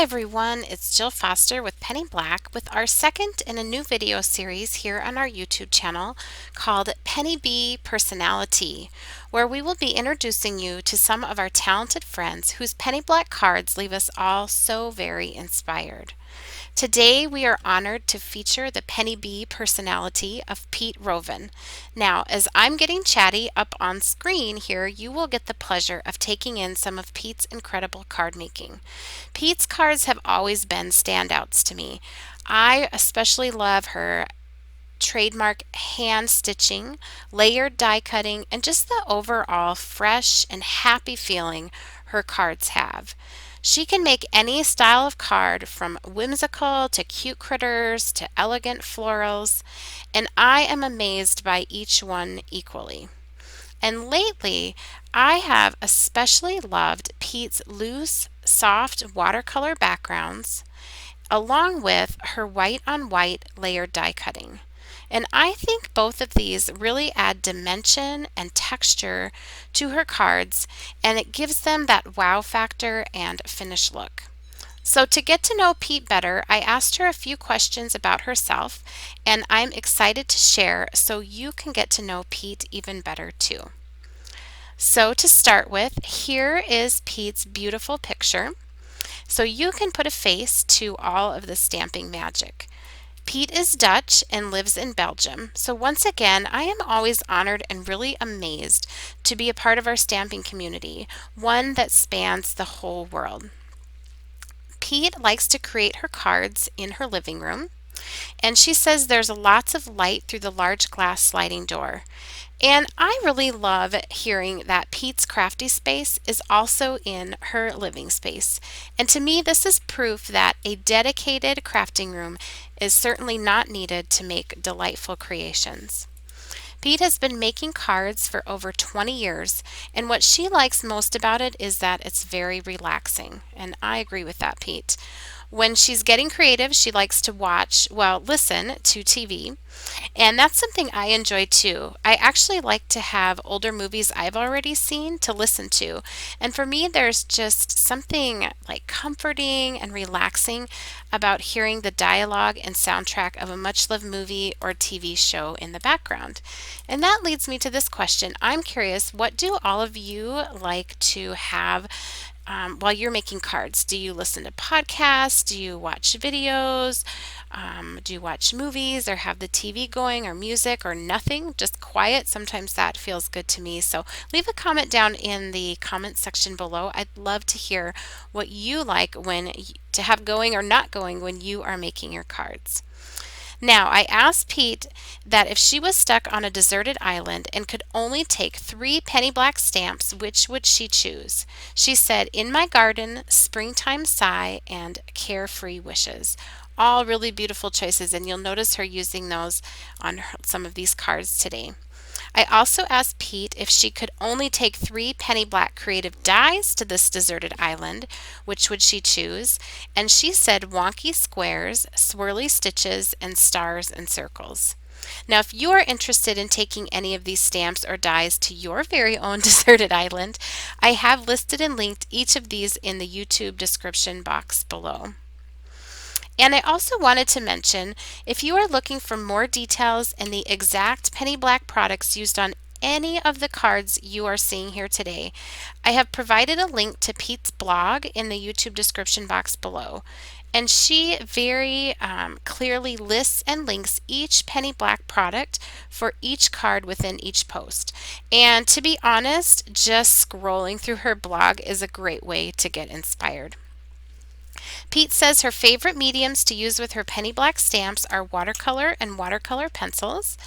Hi everyone, it's Jill Foster with Penny Black with our second in a new video series here on our YouTube channel called Penny B PersonaliTY, where we will be introducing you to some of our talented friends whose Penny Black cards leave us all so very inspired. Today we are honored to feature the Penny B personality of Pete Roeven. Now, as I'm getting chatty up on screen here, you will get the pleasure of taking in some of Pete's incredible card making. Pete's cards have always been standouts to me. I especially love her trademark hand stitching, layered die cutting, and just the overall fresh and happy feeling her cards have. She can make any style of card from whimsical to cute critters to elegant florals, and I am amazed by each one equally. And lately, I have especially loved Pete's loose, soft watercolor backgrounds, along with her white on white layered die cutting. And I think both of these really add dimension and texture to her cards, and it gives them that wow factor and finished look. So to get to know Pete better, I asked her a few questions about herself, and I'm excited to share so you can get to know Pete even better too. So to start with, here is Pete's beautiful picture. So you can put a face to all of the stamping magic. Pete is Dutch and lives in Belgium. So once again, I am always honored and really amazed to be a part of our stamping community, one that spans the whole world. Pete likes to create her cards in her living room, and she says there's lots of light through the large glass sliding door. And I really love hearing that Pete's crafty space is also in her living space. And to me, this is proof that a dedicated crafting room is certainly not needed to make delightful creations. Pete has been making cards for over 20 years, and what she likes most about it is that it's very relaxing. And I agree with that, Pete. When she's getting creative, she likes to listen to TV, and that's something I enjoy too. I actually like to have older movies I've already seen to listen to, and for me, there's just something like comforting and relaxing about hearing the dialogue and soundtrack of a much loved movie or TV show in the background. And that leads me to this question. I'm curious, what do all of you like to have while you're making cards? Do you listen to podcasts? Do you watch videos? Do you watch movies or have the TV going or music or nothing? Just quiet. Sometimes that feels good to me. So leave a comment down in the comment section below. I'd love to hear what you like to have going or not going when you are making your cards. Now, I asked Pete that if she was stuck on a deserted island and could only take 3 penny black stamps, which would she choose? She said, "In my garden, springtime sigh, and carefree wishes." All really beautiful choices, and you'll notice her using those on some of these cards today. I also asked Pete if she could only take 3 penny black creative dies to this deserted island, which would she choose? And she said wonky squares, swirly stitches, and stars and circles. Now, if you are interested in taking any of these stamps or dies to your very own deserted island, I have listed and linked each of these in the YouTube description box below. And I also wanted to mention, if you are looking for more details and the exact penny black products used on any of the cards you are seeing here today, I have provided a link to Pete's blog in the YouTube description box below. And she very clearly lists and links each penny black product for each card within each post. And to be honest, just scrolling through her blog is a great way to get inspired. Pete says her favorite mediums to use with her penny black stamps are watercolor and watercolor pencils.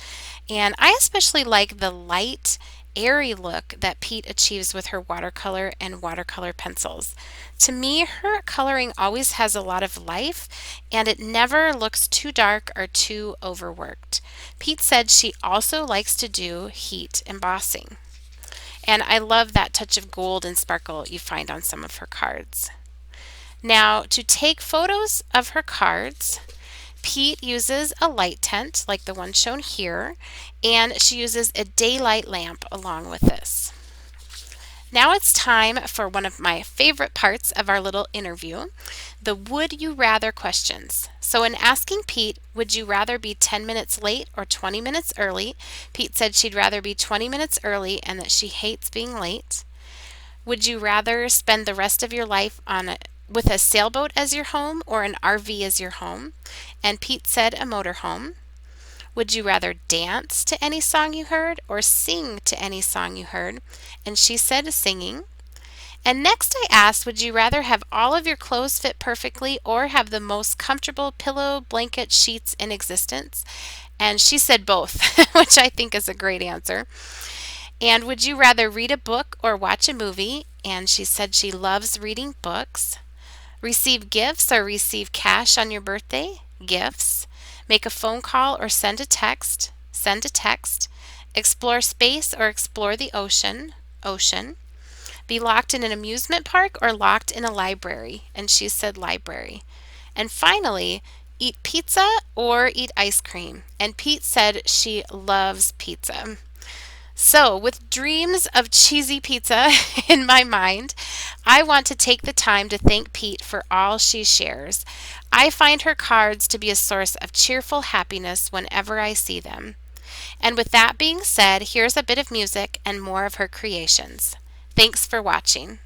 And I especially like the light, airy look that Pete achieves with her watercolor and watercolor pencils. To me, her coloring always has a lot of life, and it never looks too dark or too overworked. Pete said she also likes to do heat embossing. And I love that touch of gold and sparkle you find on some of her cards. Now, to take photos of her cards, Pete uses a light tent like the one shown here, and she uses a daylight lamp along with this. Now it's time for one of my favorite parts of our little interview, the would you rather questions. So in asking Pete, would you rather be 10 minutes late or 20 minutes early? Pete said she'd rather be 20 minutes early and that she hates being late. Would you rather spend the rest of your life with a sailboat as your home or an RV as your home? And Pete said a motorhome. Would you rather dance to any song you heard or sing to any song you heard? And she said singing. And next I asked, would you rather have all of your clothes fit perfectly or have the most comfortable pillow, blanket, sheets in existence? And she said both, which I think is a great answer. And would you rather read a book or watch a movie? And she said she loves reading books. Receive gifts or receive cash on your birthday? Gifts. Make a phone call or send a text? Send a text. Explore space or explore the ocean? Ocean. Be locked in an amusement park or locked in a library? And she said library. And finally, eat pizza or eat ice cream? And Pete said she loves pizza. So, with dreams of cheesy pizza in my mind, I want to take the time to thank Pete for all she shares. I find her cards to be a source of cheerful happiness whenever I see them. And with that being said, here's a bit of music and more of her creations. Thanks for watching.